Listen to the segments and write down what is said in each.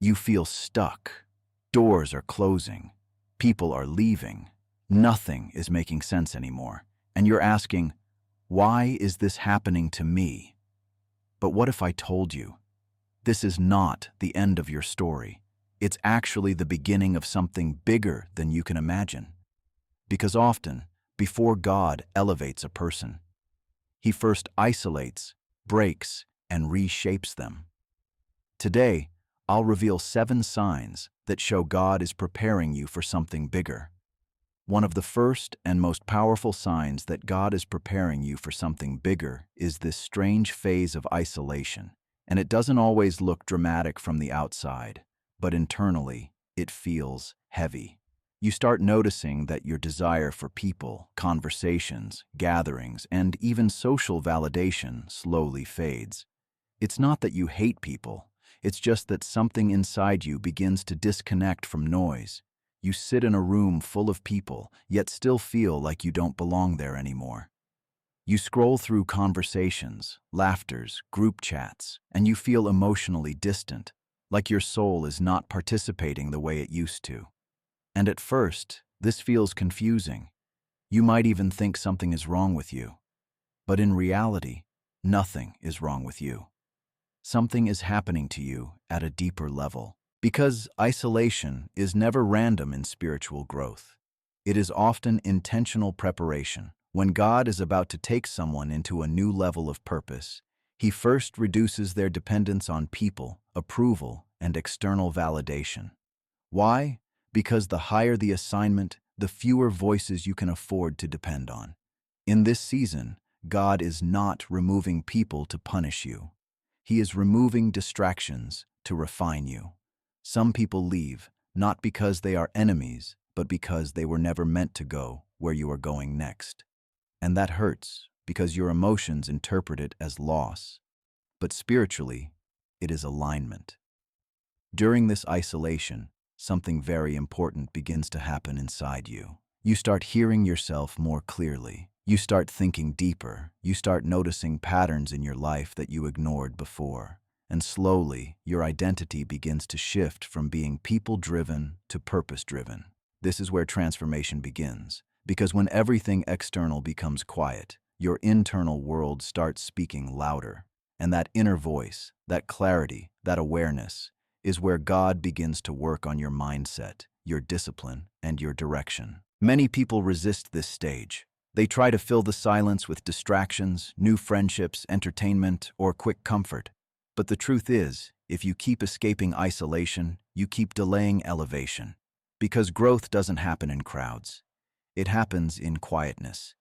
You feel stuck. Doors are closing. People are leaving. Nothing is making sense anymore. And you're asking, why is this happening to me? But what if I told you? This is not the end of your story. It's actually the beginning of something bigger than you can imagine. Because often, before God elevates a person, He first isolates, breaks, and reshapes them. Today, I'll reveal 7 signs that show God is preparing you for something bigger. One of the first and most powerful signs that God is preparing you for something bigger is this strange phase of isolation. And it doesn't always look dramatic from the outside, but internally, it feels heavy. You start noticing that your desire for people, conversations, gatherings, and even social validation slowly fades. It's not that you hate people, it's just that something inside you begins to disconnect from noise. You sit in a room full of people, yet still feel like you don't belong there anymore. You scroll through conversations, laughters, group chats, and you feel emotionally distant, like your soul is not participating the way it used to. And at first, this feels confusing. You might even think something is wrong with you. But in reality, nothing is wrong with you. Something is happening to you at a deeper level. Because isolation is never random in spiritual growth. It is often intentional preparation. When God is about to take someone into a new level of purpose, He first reduces their dependence on people, approval, and external validation. Why? Because the higher the assignment, the fewer voices you can afford to depend on. In this season, God is not removing people to punish you. He is removing distractions to refine you. Some people leave, not because they are enemies, but because they were never meant to go where you are going next. And that hurts, because your emotions interpret it as loss. But spiritually, it is alignment. During this isolation, something very important begins to happen inside you. You start hearing yourself more clearly. You start thinking deeper. You start noticing patterns in your life that you ignored before. And slowly, your identity begins to shift from being people-driven to purpose-driven. This is where transformation begins. Because when everything external becomes quiet, your internal world starts speaking louder. And that inner voice, that clarity, that awareness, is where God begins to work on your mindset, your discipline, and your direction. Many people resist this stage. They try to fill the silence with distractions, new friendships, entertainment, or quick comfort. But the truth is, if you keep escaping isolation, you keep delaying elevation. Because growth doesn't happen in crowds. It happens in quietness.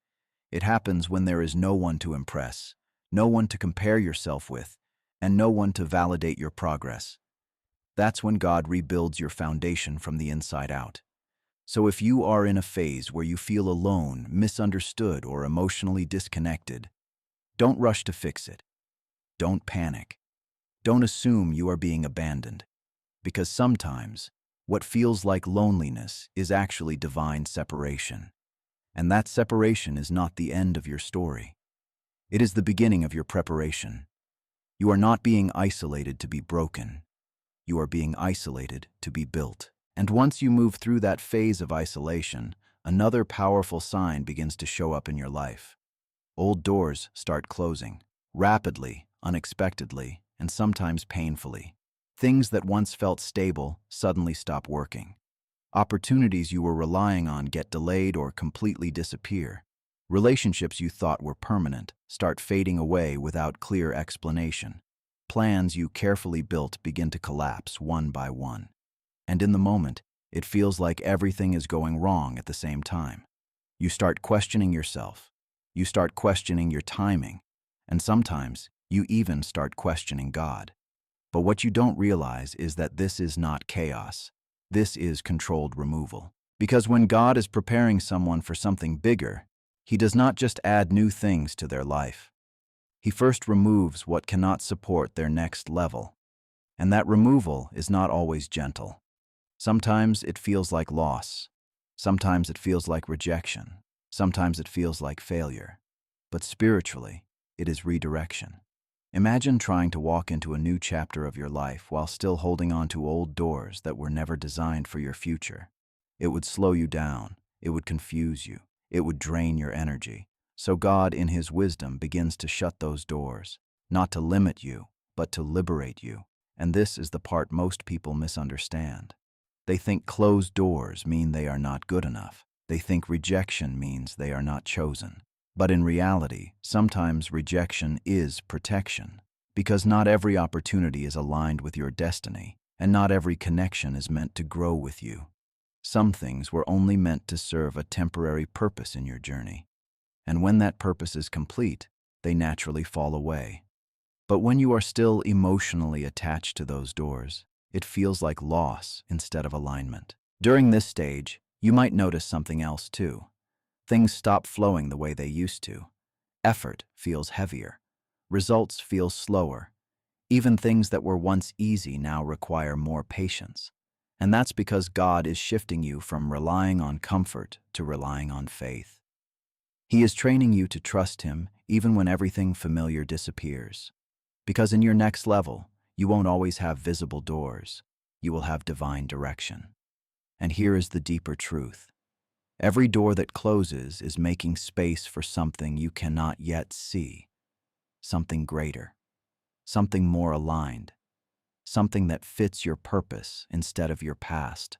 It happens when there is no one to impress, no one to compare yourself with, and no one to validate your progress. That's when God rebuilds your foundation from the inside out. So if you are in a phase where you feel alone, misunderstood, or emotionally disconnected, don't rush to fix it. Don't panic. Don't assume you are being abandoned. Because sometimes, what feels like loneliness is actually divine separation. And that separation is not the end of your story. It is the beginning of your preparation. You are not being isolated to be broken. You are being isolated to be built. And once you move through that phase of isolation, another powerful sign begins to show up in your life. Old doors start closing, rapidly, unexpectedly, and sometimes painfully. Things that once felt stable suddenly stop working. Opportunities you were relying on get delayed or completely disappear. Relationships you thought were permanent start fading away without clear explanation. Plans you carefully built begin to collapse one by one. And in the moment, it feels like everything is going wrong at the same time. You start questioning yourself. You start questioning your timing. And sometimes, you even start questioning God. But what you don't realize is that this is not chaos. This is controlled removal. Because when God is preparing someone for something bigger, He does not just add new things to their life. He first removes what cannot support their next level. And that removal is not always gentle. Sometimes it feels like loss. Sometimes it feels like rejection. Sometimes it feels like failure. But spiritually, it is redirection. Imagine trying to walk into a new chapter of your life while still holding on to old doors that were never designed for your future. It would slow you down, it would confuse you, it would drain your energy. So God, in His wisdom, begins to shut those doors, not to limit you, but to liberate you. And this is the part most people misunderstand. They think closed doors mean they are not good enough. They think rejection means they are not chosen. But in reality, sometimes rejection is protection, because not every opportunity is aligned with your destiny, and not every connection is meant to grow with you. Some things were only meant to serve a temporary purpose in your journey, and when that purpose is complete, they naturally fall away. But when you are still emotionally attached to those doors, it feels like loss instead of alignment. During this stage, you might notice something else too. Things stop flowing the way they used to. Effort feels heavier. Results feel slower. Even things that were once easy now require more patience. And that's because God is shifting you from relying on comfort to relying on faith. He is training you to trust Him even when everything familiar disappears. Because in your next level, you won't always have visible doors. You will have divine direction. And here is the deeper truth. Every door that closes is making space for something you cannot yet see, something greater, something more aligned, something that fits your purpose instead of your past.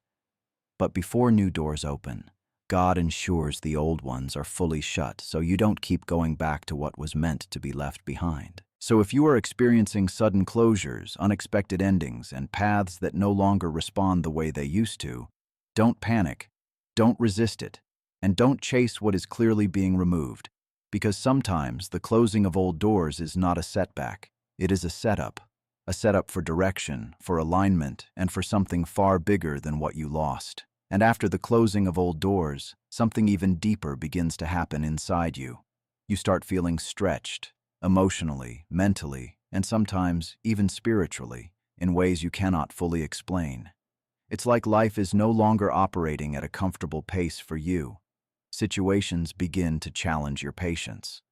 But before new doors open, God ensures the old ones are fully shut so you don't keep going back to what was meant to be left behind. So if you are experiencing sudden closures, unexpected endings, and paths that no longer respond the way they used to, don't panic. Don't resist it, and don't chase what is clearly being removed, because sometimes the closing of old doors is not a setback. It is a setup for direction, for alignment, and for something far bigger than what you lost. And after the closing of old doors, something even deeper begins to happen inside you. You start feeling stretched, emotionally, mentally, and sometimes even spiritually, in ways you cannot fully explain. It's like life is no longer operating at a comfortable pace for you. Situations begin to challenge your patience.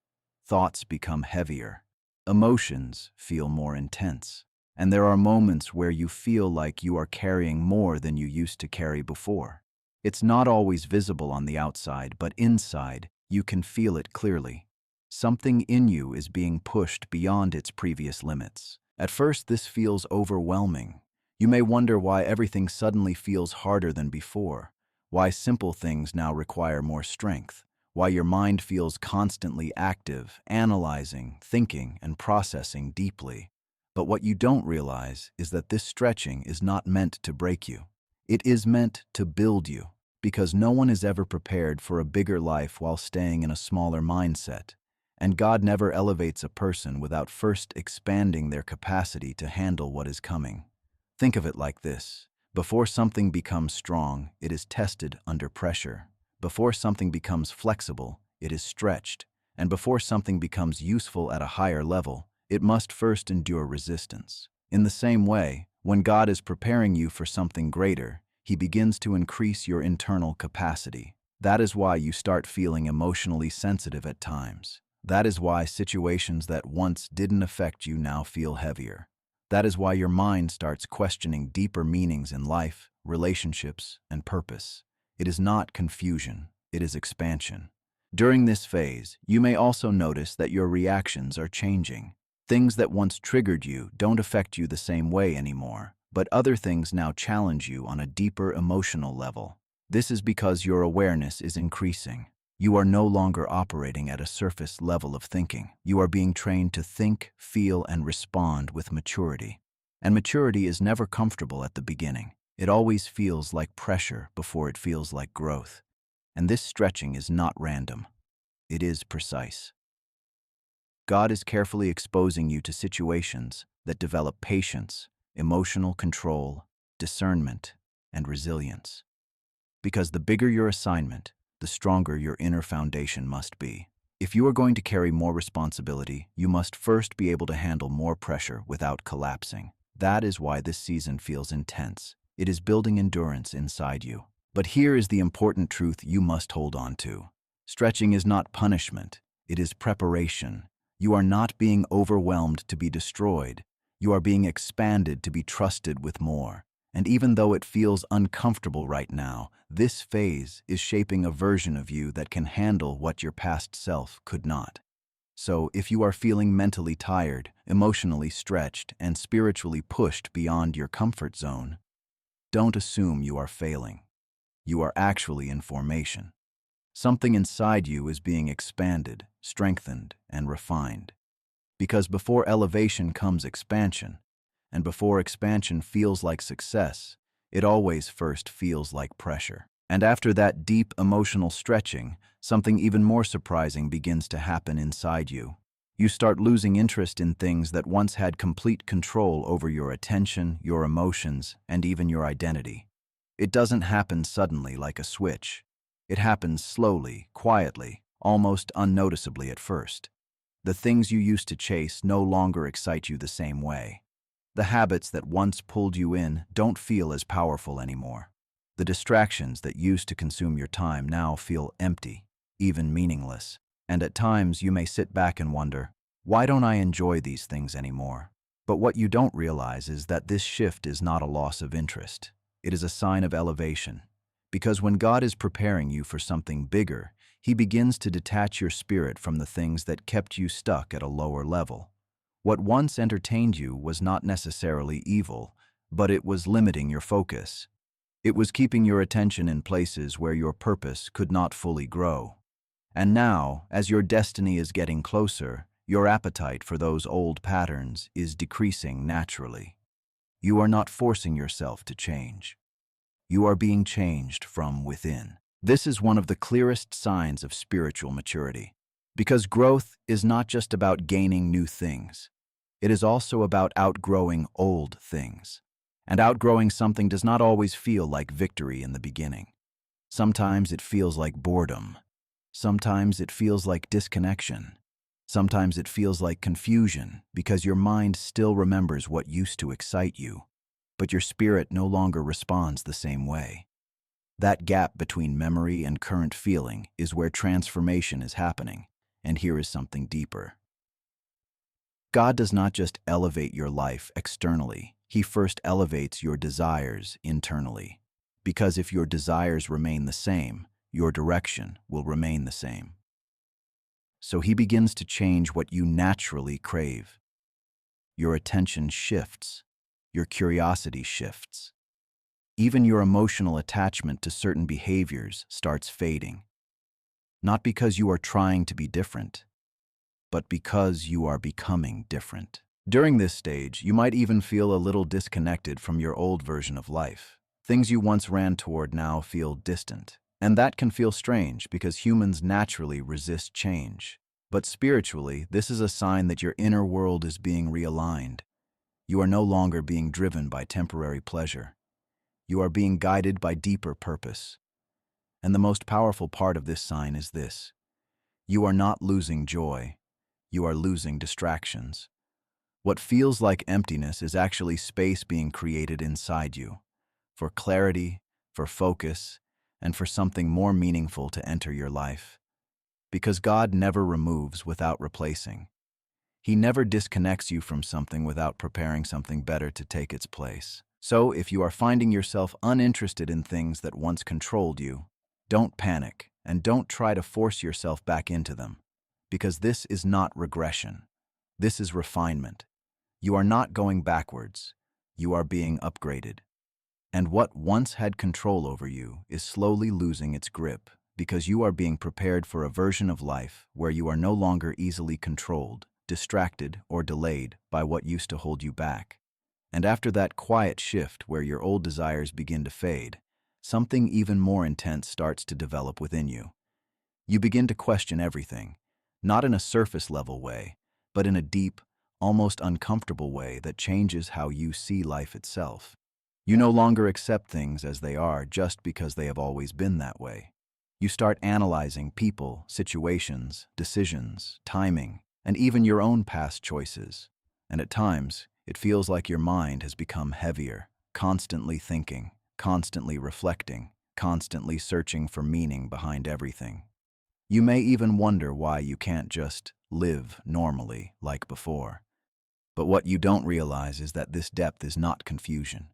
Thoughts become heavier. Emotions feel more intense. And there are moments where you feel like you are carrying more than you used to carry before. It's not always visible on the outside, but inside, you can feel it clearly. Something in you is being pushed beyond its previous limits. At first, this feels overwhelming. You may wonder why everything suddenly feels harder than before, why simple things now require more strength, why your mind feels constantly active, analyzing, thinking, and processing deeply. But what you don't realize is that this stretching is not meant to break you. It is meant to build you, because no one is ever prepared for a bigger life while staying in a smaller mindset. And God never elevates a person without first expanding their capacity to handle what is coming. Think of it like this. Before something becomes strong, it is tested under pressure. Before something becomes flexible, it is stretched. And before something becomes useful at a higher level, it must first endure resistance. In the same way, when God is preparing you for something greater, He begins to increase your internal capacity. That is why you start feeling emotionally sensitive at times. That is why situations that once didn't affect you now feel heavier. That is why your mind starts questioning deeper meanings in life, relationships, and purpose. It is not confusion, it is expansion. During this phase, you may also notice that your reactions are changing. Things that once triggered you don't affect you the same way anymore, but other things now challenge you on a deeper emotional level. This is because your awareness is increasing. You are no longer operating at a surface level of thinking. You are being trained to think, feel, and respond with maturity. And maturity is never comfortable at the beginning. It always feels like pressure before it feels like growth. And this stretching is not random. It is precise. God is carefully exposing you to situations that develop patience, emotional control, discernment, and resilience. Because the bigger your assignment, the stronger your inner foundation must be. If you are going to carry more responsibility, you must first be able to handle more pressure without collapsing. That is why this season feels intense. It is building endurance inside you. But here is the important truth you must hold on to. Stretching is not punishment, it is preparation. You are not being overwhelmed to be destroyed. You are being expanded to be trusted with more. And even though it feels uncomfortable right now, this phase is shaping a version of you that can handle what your past self could not. So, if you are feeling mentally tired, emotionally stretched, and spiritually pushed beyond your comfort zone, don't assume you are failing. You are actually in formation. Something inside you is being expanded, strengthened, and refined. Because before elevation comes expansion, and before expansion feels like success, it always first feels like pressure. And after that deep emotional stretching, something even more surprising begins to happen inside you. You start losing interest in things that once had complete control over your attention, your emotions, and even your identity. It doesn't happen suddenly like a switch. It happens slowly, quietly, almost unnoticeably at first. The things you used to chase no longer excite you the same way. The habits that once pulled you in don't feel as powerful anymore. The distractions that used to consume your time now feel empty, even meaningless. And at times you may sit back and wonder, why don't I enjoy these things anymore? But what you don't realize is that this shift is not a loss of interest. It is a sign of elevation. Because when God is preparing you for something bigger, He begins to detach your spirit from the things that kept you stuck at a lower level. What once entertained you was not necessarily evil, but it was limiting your focus. It was keeping your attention in places where your purpose could not fully grow. And now, as your destiny is getting closer, your appetite for those old patterns is decreasing naturally. You are not forcing yourself to change. You are being changed from within. This is one of the clearest signs of spiritual maturity. Because growth is not just about gaining new things. It is also about outgrowing old things. And outgrowing something does not always feel like victory in the beginning. Sometimes it feels like boredom. Sometimes it feels like disconnection. Sometimes it feels like confusion because your mind still remembers what used to excite you, but your spirit no longer responds the same way. That gap between memory and current feeling is where transformation is happening, and here is something deeper. God does not just elevate your life externally, He first elevates your desires internally. Because if your desires remain the same, your direction will remain the same. So He begins to change what you naturally crave. Your attention shifts. Your curiosity shifts. Even your emotional attachment to certain behaviors starts fading. Not because you are trying to be different, but because you are becoming different. During this stage, you might even feel a little disconnected from your old version of life. Things you once ran toward now feel distant. And that can feel strange because humans naturally resist change. But spiritually, this is a sign that your inner world is being realigned. You are no longer being driven by temporary pleasure. You are being guided by deeper purpose. And the most powerful part of this sign is this: you are not losing joy, you are losing distractions. What feels like emptiness is actually space being created inside you, for clarity, for focus, and for something more meaningful to enter your life. Because God never removes without replacing. He never disconnects you from something without preparing something better to take its place. So, if you are finding yourself uninterested in things that once controlled you, don't panic and don't try to force yourself back into them, because this is not regression. This is refinement. You are not going backwards. You are being upgraded. And what once had control over you is slowly losing its grip because you are being prepared for a version of life where you are no longer easily controlled, distracted, or delayed by what used to hold you back. And after that quiet shift where your old desires begin to fade, something even more intense starts to develop within you. You begin to question everything, not in a surface-level way, but in a deep, almost uncomfortable way that changes how you see life itself. You no longer accept things as they are just because they have always been that way. You start analyzing people, situations, decisions, timing, and even your own past choices. And at times, it feels like your mind has become heavier, constantly thinking, constantly reflecting, constantly searching for meaning behind everything. You may even wonder why you can't just live normally like before. But what you don't realize is that this depth is not confusion.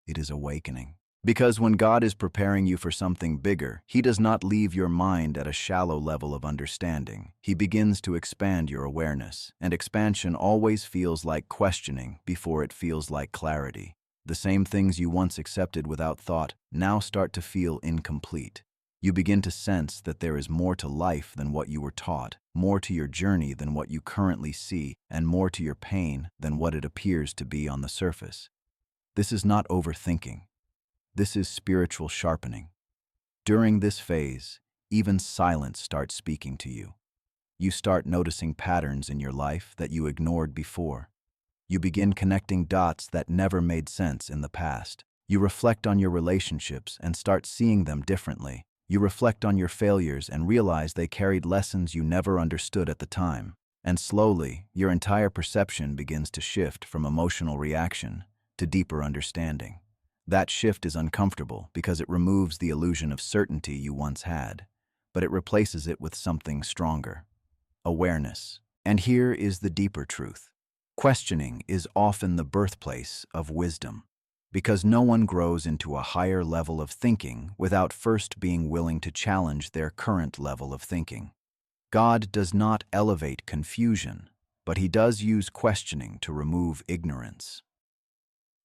It is awakening. Because when God is preparing you for something bigger, He does not leave your mind at a shallow level of understanding. He begins to expand your awareness, and expansion always feels like questioning before it feels like clarity. The same things you once accepted without thought now start to feel incomplete. You begin to sense that there is more to life than what you were taught, more to your journey than what you currently see, and more to your pain than what it appears to be on the surface. This is not overthinking. This is spiritual sharpening. During this phase, even silence starts speaking to you. You start noticing patterns in your life that you ignored before. You begin connecting dots that never made sense in the past. You reflect on your relationships and start seeing them differently. You reflect on your failures and realize they carried lessons you never understood at the time. And slowly, your entire perception begins to shift from emotional reaction to deeper understanding. That shift is uncomfortable because it removes the illusion of certainty you once had, but it replaces it with something stronger: awareness. And here is the deeper truth. Questioning is often the birthplace of wisdom, because no one grows into a higher level of thinking without first being willing to challenge their current level of thinking. God does not elevate confusion, but He does use questioning to remove ignorance.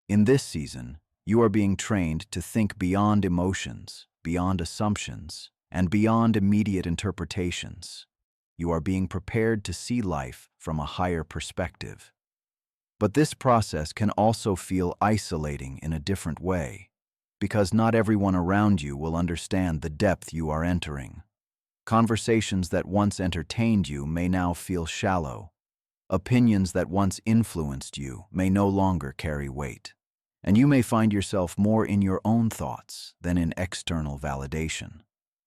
In this season, you are being trained to think beyond emotions, beyond assumptions, and beyond immediate interpretations. You are being prepared to see life from a higher perspective. But this process can also feel isolating in a different way, because not everyone around you will understand the depth you are entering. Conversations that once entertained you may now feel shallow. Opinions that once influenced you may no longer carry weight. And you may find yourself more in your own thoughts than in external validation.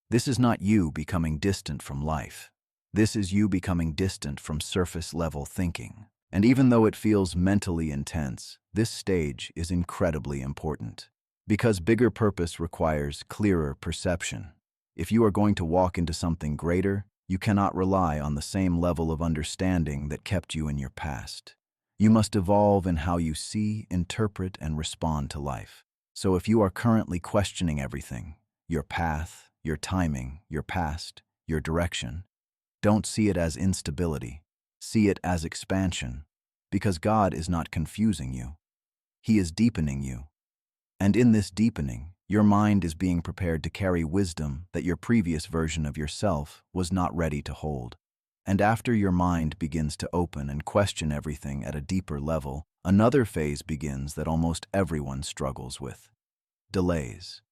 This is not you becoming distant from life. This is you becoming distant from surface-level thinking. And even though it feels mentally intense, this stage is incredibly important. Because bigger purpose requires clearer perception. If you are going to walk into something greater, you cannot rely on the same level of understanding that kept you in your past. You must evolve in how you see, interpret, and respond to life. So if you are currently questioning everything, your path, your timing, your past, your direction, don't see it as instability. See it as expansion, because God is not confusing you. He is deepening you. And in this deepening, your mind is being prepared to carry wisdom that your previous version of yourself was not ready to hold. And after your mind begins to open and question everything at a deeper level, another phase begins that almost everyone struggles with: delays.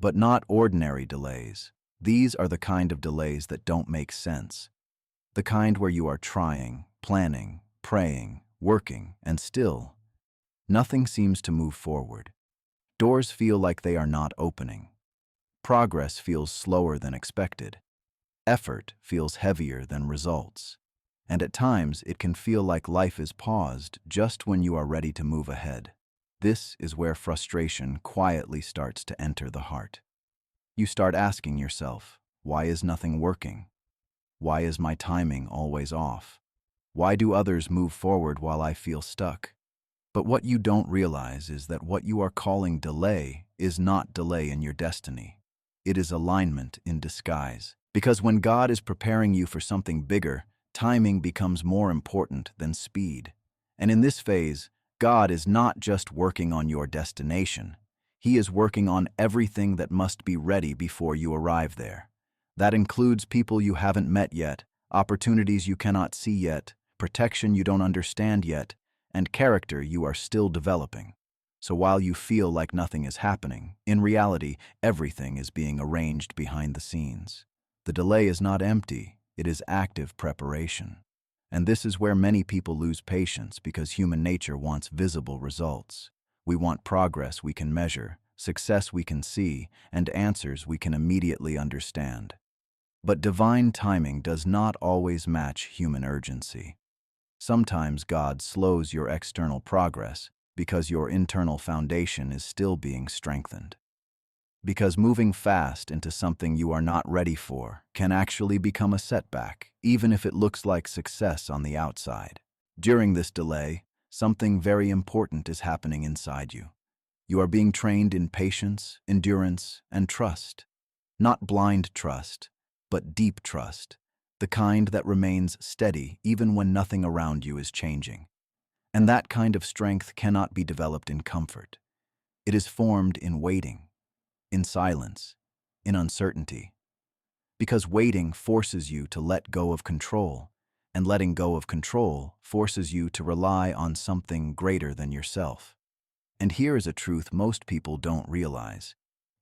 But not ordinary delays. These are the kind of delays that don't make sense. The kind where you are trying, planning, praying, working, and still, nothing seems to move forward. Doors feel like they are not opening. Progress feels slower than expected. Effort feels heavier than results. And at times, it can feel like life is paused just when you are ready to move ahead. This is where frustration quietly starts to enter the heart. You start asking yourself, why is nothing working? Why is my timing always off? Why do others move forward while I feel stuck? But what you don't realize is that what you are calling delay is not delay in your destiny. It is alignment in disguise. Because when God is preparing you for something bigger, timing becomes more important than speed. And in this phase, God is not just working on your destination. He is working on everything that must be ready before you arrive there. That includes people you haven't met yet, opportunities you cannot see yet, protection you don't understand yet, and character you are still developing. So while you feel like nothing is happening, in reality, everything is being arranged behind the scenes. The delay is not empty, it is active preparation. And this is where many people lose patience because human nature wants visible results. We want progress we can measure, success we can see, and answers we can immediately understand. But divine timing does not always match human urgency. Sometimes God slows your external progress because your internal foundation is still being strengthened. Because moving fast into something you are not ready for can actually become a setback, even if it looks like success on the outside. During this delay, something very important is happening inside you. You are being trained in patience, endurance, and trust. Not blind trust, but deep trust, the kind that remains steady even when nothing around you is changing. And that kind of strength cannot be developed in comfort. It is formed in waiting, in silence, in uncertainty. Because waiting forces you to let go of control, and letting go of control forces you to rely on something greater than yourself. And here is a truth most people don't realize.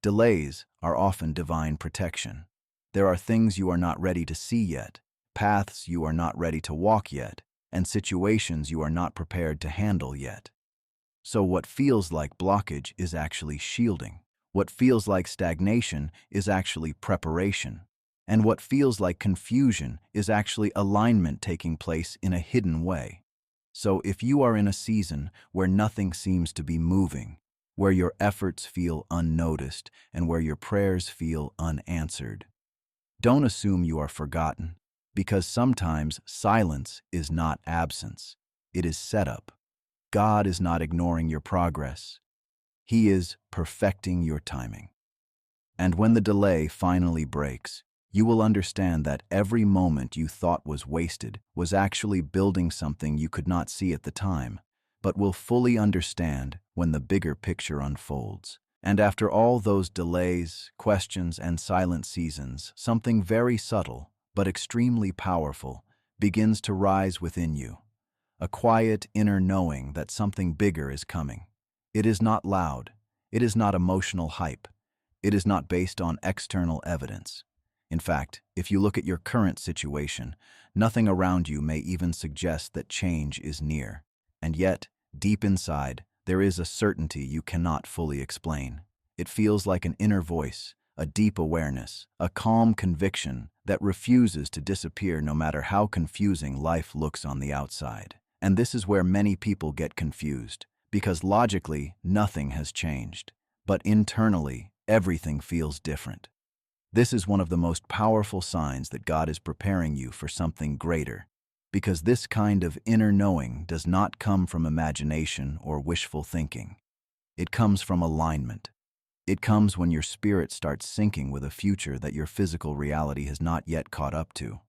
Delays are often divine protection. There are things you are not ready to see yet, paths you are not ready to walk yet, and situations you are not prepared to handle yet. So what feels like blockage is actually shielding. What feels like stagnation is actually preparation. And what feels like confusion is actually alignment taking place in a hidden way. So if you are in a season where nothing seems to be moving, where your efforts feel unnoticed, and where your prayers feel unanswered, don't assume you are forgotten, because sometimes silence is not absence. It is setup. God is not ignoring your progress. He is perfecting your timing. And when the delay finally breaks, you will understand that every moment you thought was wasted was actually building something you could not see at the time, but will fully understand when the bigger picture unfolds. And after all those delays, questions, and silent seasons, something very subtle, but extremely powerful, begins to rise within you. A quiet inner knowing that something bigger is coming. It is not loud. It is not emotional hype. It is not based on external evidence. In fact, if you look at your current situation, nothing around you may even suggest that change is near. And yet, deep inside, there is a certainty you cannot fully explain. It feels like an inner voice, a deep awareness, a calm conviction that refuses to disappear no matter how confusing life looks on the outside. And this is where many people get confused, because logically, nothing has changed. But internally, everything feels different. This is one of the most powerful signs that God is preparing you for something greater, because this kind of inner knowing does not come from imagination or wishful thinking. It comes from alignment. It comes when your spirit starts syncing with a future that your physical reality has not yet caught up to.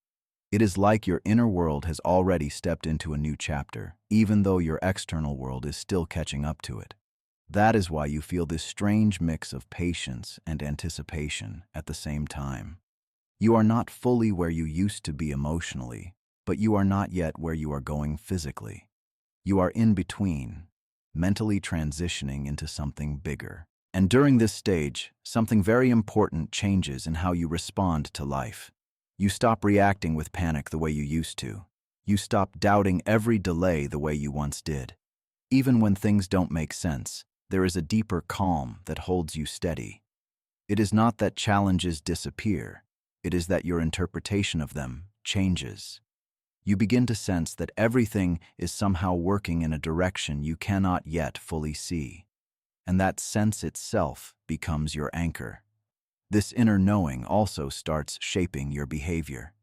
It is like your inner world has already stepped into a new chapter, even though your external world is still catching up to it. That is why you feel this strange mix of patience and anticipation at the same time. You are not fully where you used to be emotionally, but you are not yet where you are going physically. You are in between, mentally transitioning into something bigger. And during this stage, something very important changes in how you respond to life. You stop reacting with panic the way you used to. You stop doubting every delay the way you once did. Even when things don't make sense, there is a deeper calm that holds you steady. It is not that challenges disappear. It is that your interpretation of them changes. You begin to sense that everything is somehow working in a direction you cannot yet fully see. And that sense itself becomes your anchor. This inner knowing also starts shaping your behavior.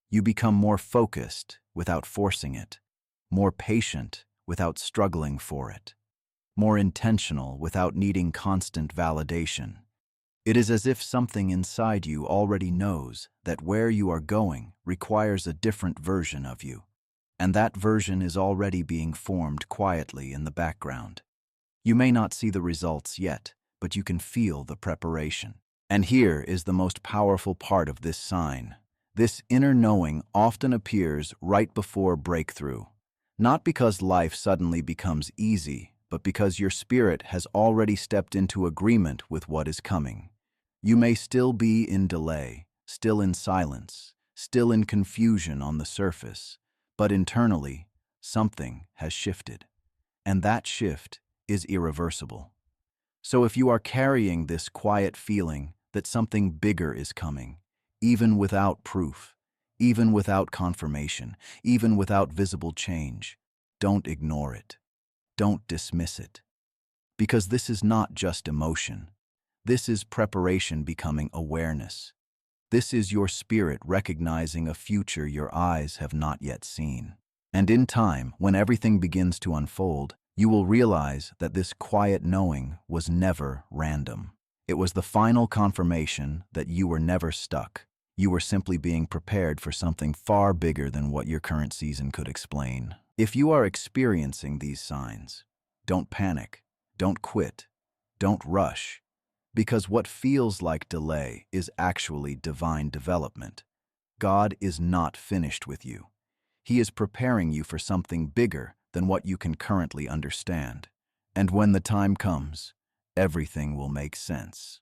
You become more focused without forcing it, more patient without struggling for it, more intentional without needing constant validation. It is as if something inside you already knows that where you are going requires a different version of you, and that version is already being formed quietly in the background. You may not see the results yet, but you can feel the preparation. And here is the most powerful part of this sign. This inner knowing often appears right before breakthrough, not because life suddenly becomes easy, but because your spirit has already stepped into agreement with what is coming. You may still be in delay, still in silence, still in confusion on the surface, but internally, something has shifted. And that shift is irreversible. So if you are carrying this quiet feeling that something bigger is coming, even without proof, even without confirmation, even without visible change, don't ignore it. Don't dismiss it. Because this is not just emotion. This is preparation becoming awareness. This is your spirit recognizing a future your eyes have not yet seen. And in time, when everything begins to unfold, you will realize that this quiet knowing was never random. It was the final confirmation that you were never stuck. You were simply being prepared for something far bigger than what your current season could explain. If you are experiencing these signs, don't panic, don't quit, don't rush, because what feels like delay is actually divine development. God is not finished with you. He is preparing you for something bigger than what you can currently understand. And when the time comes, everything will make sense.